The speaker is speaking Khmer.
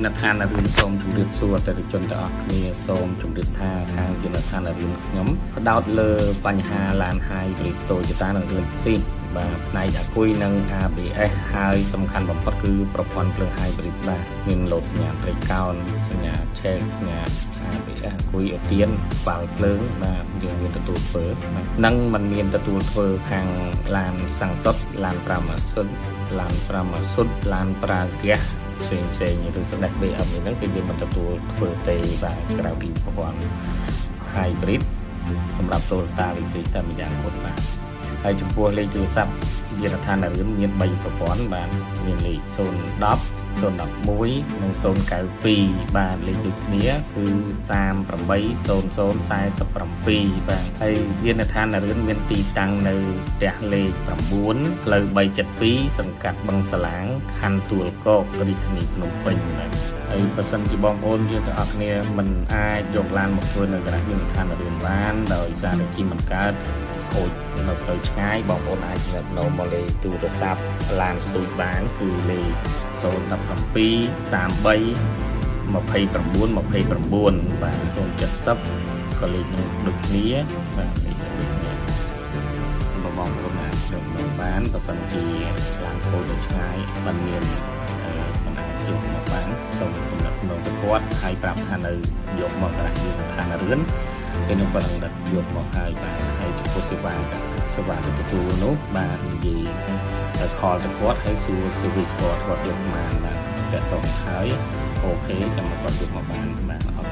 នដ្ឋានអរិនសូមជម្រាបសួរទៅជនទាំងអស់គ្នាសូមជម្រាបថាខាងជានដ្ឋានអរិនខ្ញុំផ្ដោតលើបញ្ហាឡានហាយប្រីតូយតានិងរឿងផ្សេងបាទផ្នែកអាគុយនិង ABS ហើយសំខាន់បំផុតគឺប្រព័ន្ធភ្លើង hybrid បាទមានលោតសញ្ញាត្រីកោណសញ្ញា check សញ្ញា ABS អាគុយឧទានបាល់ភ្លើងបាទយើងមានទទួលធ្វើបាទនិងมันមានទទួលធ្វើខាងឡានសាំងសុតឡាន5ម៉ាស៊ុតឡាន5ម៉ាស៊ុតឡានប្រើហ្គាសផ្សេងឬស្ដេច BM ហ្នឹងគឺយើងមិនទទួលធ្វើទេបាទក្រៅពីប្រព័ន្ធ hybrid សម្រាប់ Toyota Vios តែម្យ៉ាងគាត់បាទហើយចំពោះលេខទូរស័ព្ទយានដ្ឋានរឿងមាន3ប្រព័ន្ធបាទមានលេខ010 011និង092បាទលេខដូចគ្នាគឺ380047បាទហើយយានដ្ឋានរឿងមានទីតាំងនៅផ្ទះលេខ9ផ្លូវ372សង្កាត់បឹងសាឡាងខណ្ឌទួលគោករាជធានីភ្នំពេញបាទហើយបើសិនជាបងប្អូនយើងទាំងអស់គ្នាមិនអាចយកឡានមកធ្វើនៅកន្លែងយានដ្ឋានរឿងបានដោយសារតែជីមិនកើតខូចនៅផ្លូវឆ្ងាយបងប្អូនអាចនៅមកលេខទូរស័ព្ទឡានស្ទូចបានគឺលេខ017 33 29 បាទ070ក៏លេខនឹងដូចគ្នាបាទលេខដូចគ្នាសម្រាប់បងប្អូនអាចយកបានបើសិនជាឡានខូចនៅឆ្ងាយមិនមានមិនអាចយកមកបានសូមទំនាក់ទំនងទៅគាត់ហើយប្រាប់ថានៅយកមកកន្លែងយានដ្ឋានរឿនពេលនោះគាត់នឹងដឹកយកមកហើយបាទហើយចំពោះសេវាទទួលនោះបាទនិយាយទៅខលទៅគាត់ហើយសួរserviceគាត់យកមកបានបាទតើតោះហើយអូខេចាំគាត់យកមកបានបាទ